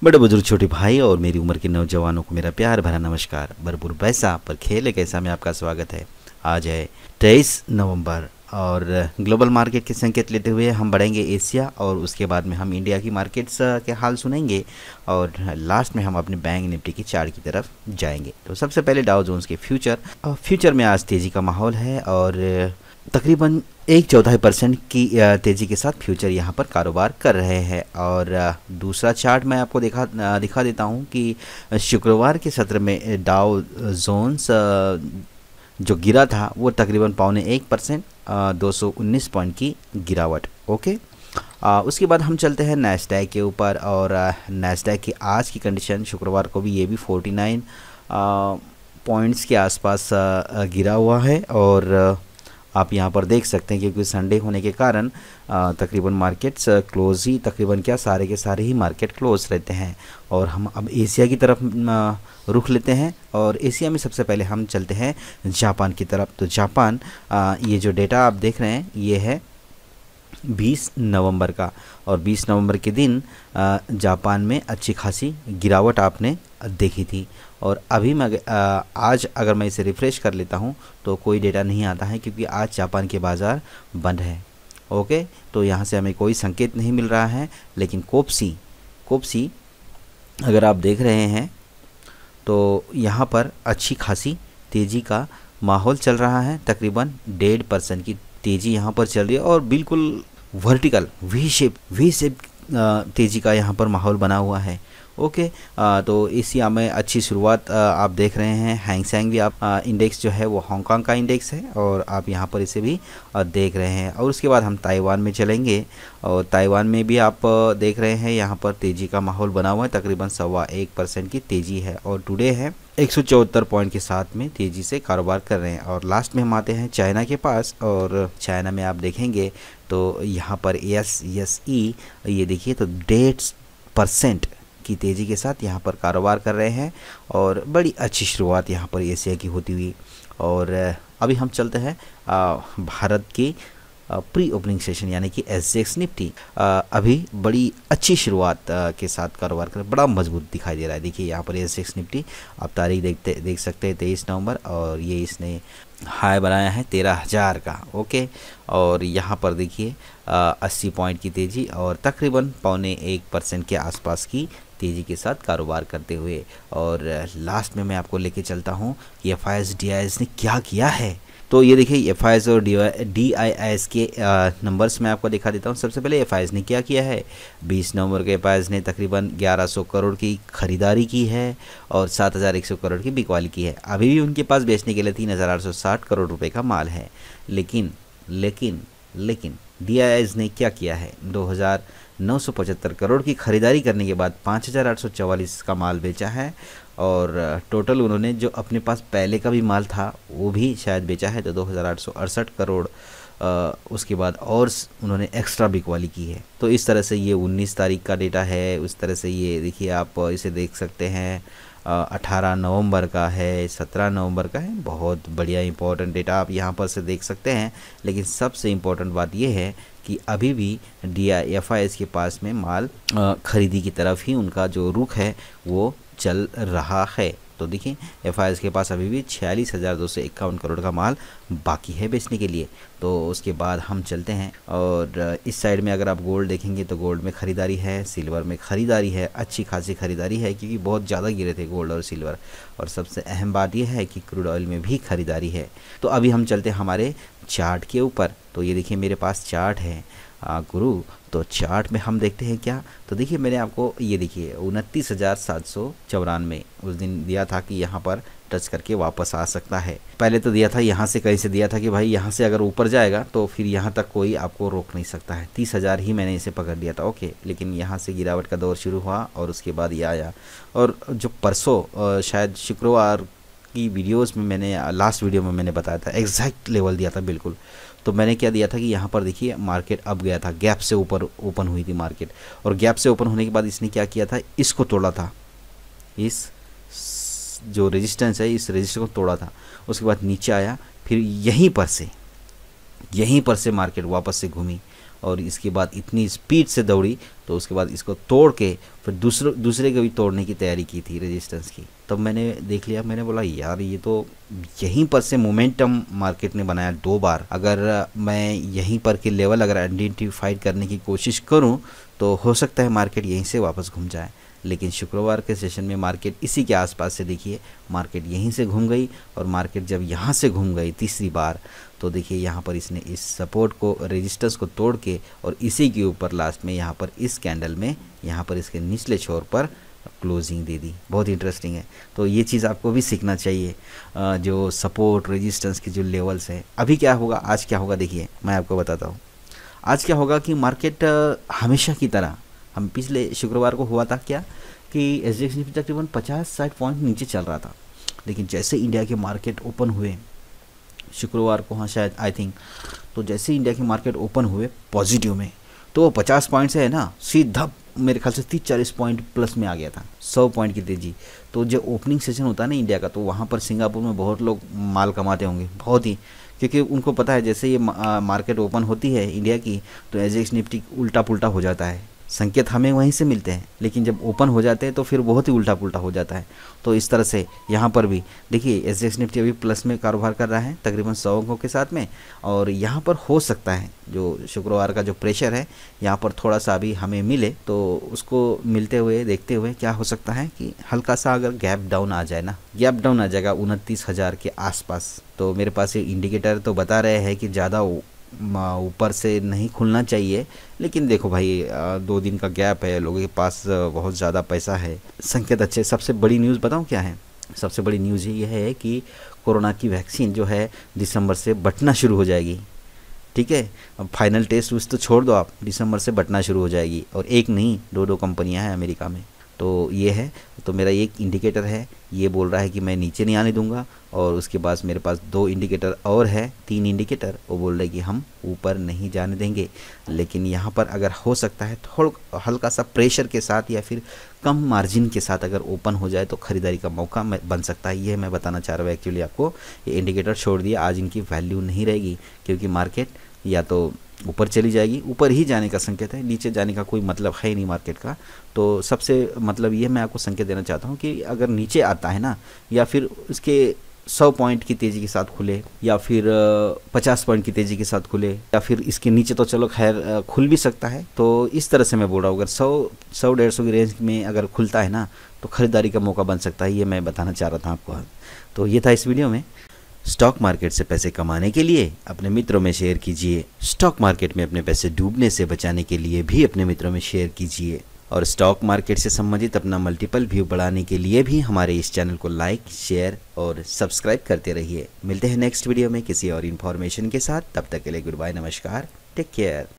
बड़े बुजुर्ग छोटे भाई और मेरी उम्र के नौजवानों को मेरा प्यार भरा नमस्कार। भरपूर पैसा पर खेल एक ऐसा में आपका स्वागत है। आज है 23 नवंबर और ग्लोबल मार्केट के संकेत लेते हुए हम बढ़ेंगे एशिया और उसके बाद में हम इंडिया की मार्केट्स के हाल सुनेंगे और लास्ट में हम अपने बैंक निफ्टी की चार्ट की तरफ जाएंगे। तो सबसे पहले डाउ जोन्स के फ्यूचर में आज तेज़ी का माहौल है और तकरीबन 1/4% की तेज़ी के साथ फ्यूचर यहाँ पर कारोबार कर रहे हैं। और दूसरा चार्ट मैं आपको दिखा देता हूँ कि शुक्रवार के सत्र में डाउ जोन्स जो गिरा था वो तकरीबन 0.25%, 219 पॉइंट की गिरावट। ओके, उसके बाद हम चलते हैं नैस्डैक के ऊपर और नैस्डैक की आज की कंडीशन शुक्रवार को भी ये भी 49 पॉइंट्स के आसपास गिरा हुआ है। और आप यहाँ पर देख सकते हैं क्योंकि संडे होने के कारण तकरीबन मार्केट्स क्लोज ही तकरीबन क्या सारे के सारे ही मार्केट क्लोज रहते हैं। और हम अब एशिया की तरफ रुख लेते हैं और एशिया में सबसे पहले हम चलते हैं जापान की तरफ। तो जापान ये जो डेटा आप देख रहे हैं ये है 20 नवंबर का और 20 नवंबर के दिन जापान में अच्छी खासी गिरावट आपने देखी थी। और अभी मैं आज अगर मैं इसे रिफ़्रेश कर लेता हूं तो कोई डेटा नहीं आता है क्योंकि आज जापान के बाज़ार बंद है। ओके, तो यहाँ से हमें कोई संकेत नहीं मिल रहा है। लेकिन कोप्सी अगर आप देख रहे हैं तो यहाँ पर अच्छी खासी तेज़ी का माहौल चल रहा है। तकरीबन 1.5% की तेज़ी यहाँ पर चल रही है और बिल्कुल वर्टिकल वी शेप तेज़ी का यहाँ पर माहौल बना हुआ है। ओके, तो एशिया में अच्छी शुरुआत आप देख रहे हैं। हैंग सेंग भी आप इंडेक्स जो है वो हांगकांग का इंडेक्स है और आप यहाँ पर इसे भी देख रहे हैं। और उसके बाद हम ताइवान में चलेंगे और ताइवान में भी आप देख रहे हैं यहाँ पर तेज़ी का माहौल बना हुआ है। तकरीबन 1.25% की तेज़ी है और टुडे है 174 पॉइंट के साथ में तेज़ी से कारोबार कर रहे हैं। और लास्ट में हम आते हैं चाइना के पास और चाइना में आप देखेंगे तो यहाँ पर SSE ये देखिए तो 1.5% की तेज़ी के साथ यहाँ पर कारोबार कर रहे हैं और बड़ी अच्छी शुरुआत यहाँ पर एशिया की होती हुई। और अभी हम चलते हैं भारत की प्री ओपनिंग सेशन यानी कि SGX निफ्टी अभी बड़ी अच्छी शुरुआत के साथ कारोबार कर बड़ा मजबूत दिखाई दे रहा है। देखिए यहाँ पर SGX निफ्टी आप तारीख देख सकते हैं 23 नवंबर और ये इसने हाई बनाया है 13,000 का। ओके, और यहाँ पर देखिए 80 पॉइंट की तेज़ी और तकरीबन 0.25% के आसपास की तेज़ी के साथ कारोबार करते हुए। और लास्ट में मैं आपको लेके चलता हूँ कि FIS DIS ने क्या किया है। तो ये देखिए FIS और DIS के नंबर्स मैं आपको दिखा देता हूँ। सबसे पहले FIS ने क्या किया है, 20 नवंबर के FIS ने तकरीबन 1100 करोड़ की खरीदारी की है और 7100 करोड़ की बिकवाली की है। अभी भी उनके पास बेचने के लिए 3860 करोड़ रुपए का माल है। लेकिन DIS ने क्या किया है, 2975 करोड़ की खरीदारी करने के बाद 5844 का माल बेचा है और टोटल उन्होंने जो अपने पास पहले का भी माल था वो भी शायद बेचा है तो 2868 करोड़ उसके बाद और उन्होंने एक्स्ट्रा बिकवाली की है। तो इस तरह से ये 19 तारीख का डेटा है। उस तरह से ये देखिए आप इसे देख सकते हैं 18 नवंबर का है, 17 नवंबर का है। बहुत बढ़िया इंपॉर्टेंट डेटा आप यहाँ पर से देख सकते हैं। लेकिन सबसे इम्पोर्टेंट बात यह है कि अभी भी FIS के पास में माल खरीदी की तरफ ही उनका जो रुख है वो चल रहा है। तो देखिए FIS के पास अभी भी 46,251 करोड़ का माल बाकी है बेचने के लिए। तो उसके बाद हम चलते हैं और इस साइड में अगर आप गोल्ड देखेंगे तो गोल्ड में ख़रीदारी है, सिल्वर में ख़रीदारी है, अच्छी खासी ख़रीदारी है क्योंकि बहुत ज़्यादा गिरे थे गोल्ड और सिल्वर। और सबसे अहम बात यह है कि क्रूड ऑयल में भी ख़रीदारी है। तो अभी हम चलते हैं हमारे चार्ट के ऊपर। तो ये देखिए मेरे पास चार्ट है गुरु। तो चार्ट में हम देखते हैं क्या, तो देखिए मैंने आपको ये देखिए 29,794 उस दिन दिया था कि यहाँ पर टच करके वापस आ सकता है। पहले तो दिया था यहाँ से, कहीं से दिया था कि भाई यहाँ से अगर ऊपर जाएगा तो फिर यहाँ तक कोई आपको रोक नहीं सकता है। 30,000 ही मैंने इसे पकड़ लिया था। ओके, लेकिन यहाँ से गिरावट का दौर शुरू हुआ और उसके बाद ये आया। और जो परसों शायद शुक्रवार की वीडियोस में मैंने लास्ट वीडियो में मैंने बताया था, एग्जैक्ट लेवल दिया था बिल्कुल। तो मैंने क्या दिया था कि यहाँ पर देखिए मार्केट अब गया था, गैप से ऊपर ओपन हुई थी मार्केट और गैप से ओपन होने के बाद इसने क्या किया था, इसको तोड़ा था, इस जो रेजिस्टेंस है इस रेजिस्टेंस को तोड़ा था। उसके बाद नीचे आया, फिर यहीं पर से मार्केट वापस से घूमी और इसके बाद इतनी स्पीड से दौड़ी तो उसके बाद इसको तोड़ के फिर दूसरे को भी तोड़ने की तैयारी की थी रेजिस्टेंस की। तब मैंने देख लिया, मैंने बोला यार ये तो यहीं पर से मोमेंटम मार्केट ने बनाया 2 बार। अगर मैं यहीं पर के लेवल अगर आइडेंटिफाइड करने की कोशिश करूं तो हो सकता है मार्केट यहीं से वापस घूम जाए। लेकिन शुक्रवार के सेशन में मार्केट इसी के आसपास से देखिए मार्केट यहीं से घूम गई, और मार्केट जब यहाँ से घूम गई तीसरी बार तो देखिए यहाँ पर इसने इस सपोर्ट को रेजिस्टेंस को तोड़ के और इसी के ऊपर लास्ट में यहाँ पर इस कैंडल में यहाँ पर इसके निचले छोर पर क्लोजिंग दे दी। बहुत इंटरेस्टिंग है। तो ये चीज़ आपको भी सीखना चाहिए, जो सपोर्ट रेजिस्टेंस के जो लेवल्स हैं। अभी क्या होगा, आज क्या होगा देखिए मैं आपको बताता हूँ। आज क्या होगा कि मार्केट हमेशा की तरह, हम पिछले शुक्रवार को हुआ था क्या कि SGX निफ्टी तकरीबन 50-60 पॉइंट नीचे चल रहा था, लेकिन जैसे इंडिया के मार्केट ओपन हुए शुक्रवार को, हाँ शायद आई थिंक, तो जैसे इंडिया के मार्केट ओपन हुए पॉजिटिव में तो 50 पॉइंट से है ना सीधा मेरे ख्याल से 30-40 पॉइंट प्लस में आ गया था, 100 पॉइंट की तेज़ी। तो जो ओपनिंग सेशन होता है ना इंडिया का, तो वहाँ पर सिंगापुर में बहुत लोग माल कमाते होंगे, बहुत ही, क्योंकि उनको पता है जैसे ये मार्केट ओपन होती है इंडिया की तो SGX निफ्टी उल्टा पुल्टा हो जाता है। संकेत हमें वहीं से मिलते हैं, लेकिन जब ओपन हो जाते हैं तो फिर बहुत ही उल्टा पुल्टा हो जाता है। तो इस तरह से यहाँ पर भी देखिए SGX निफ्टी अभी प्लस में कारोबार कर रहा है तकरीबन 100 अंकों के साथ में, और यहाँ पर हो सकता है जो शुक्रवार का जो प्रेशर है यहाँ पर थोड़ा सा अभी हमें मिले, तो उसको मिलते हुए देखते हुए क्या हो सकता है कि हल्का सा अगर गैप डाउन आ जाए ना, गैप डाउन आ जाएगा 29,000 के आसपास। तो मेरे पास ये इंडिकेटर तो बता रहे हैं कि ज़्यादा ऊपर से नहीं खुलना चाहिए, लेकिन देखो भाई 2 दिन का गैप है, लोगों के पास बहुत ज़्यादा पैसा है, संकेत अच्छे। सबसे बड़ी न्यूज़ बताऊं क्या है? सबसे बड़ी न्यूज़ ये है कि कोरोना की वैक्सीन जो है दिसंबर से बंटना शुरू हो जाएगी। ठीक है, अब फाइनल टेस्ट उस तो छोड़ दो आप, दिसंबर से बंटना शुरू हो जाएगी, और एक नहीं 2 कंपनियां हैं अमेरिका में। तो ये है, तो मेरा एक इंडिकेटर है ये बोल रहा है कि मैं नीचे नहीं आने दूंगा, और उसके बाद मेरे पास 2 इंडिकेटर और है, 3 इंडिकेटर, वो बोल रहे हैं कि हम ऊपर नहीं जाने देंगे। लेकिन यहाँ पर अगर हो सकता है थोड़ा हल्का सा प्रेशर के साथ या फिर कम मार्जिन के साथ अगर ओपन हो जाए तो ख़रीदारी का मौका बन सकता है। ये मैं बताना चाह रहा हूँ एक्चुअली आपको। ये इंडिकेटर छोड़ दिया, आज इनकी वैल्यू नहीं रहेगी, क्योंकि मार्केट या तो ऊपर चली जाएगी, ऊपर ही जाने का संकेत है, नीचे जाने का कोई मतलब है ही नहीं मार्केट का। तो सबसे मतलब ये मैं आपको संकेत देना चाहता हूँ कि अगर नीचे आता है ना, या फिर उसके 100 पॉइंट की तेज़ी के साथ खुले, या फिर 50 पॉइंट की तेज़ी के साथ खुले, या फिर इसके नीचे तो चलो खैर खुल भी सकता है। तो इस तरह से मैं बोल रहा हूँ, अगर 100-150 की रेंज में अगर खुलता है ना तो ख़रीदारी का मौका बन सकता है। ये मैं बताना चाह रहा था आपको। तो ये था इस वीडियो में। स्टॉक मार्केट से पैसे कमाने के लिए अपने मित्रों में शेयर कीजिए, स्टॉक मार्केट में अपने पैसे डूबने से बचाने के लिए भी अपने मित्रों में शेयर कीजिए, और स्टॉक मार्केट से संबंधित अपना मल्टीपल व्यू बढ़ाने के लिए भी हमारे इस चैनल को लाइक, शेयर और सब्सक्राइब करते रहिए। मिलते हैं नेक्स्ट वीडियो में किसी और इन्फॉर्मेशन के साथ। तब तक के लिए गुड बाय, नमस्कार, टेक केयर।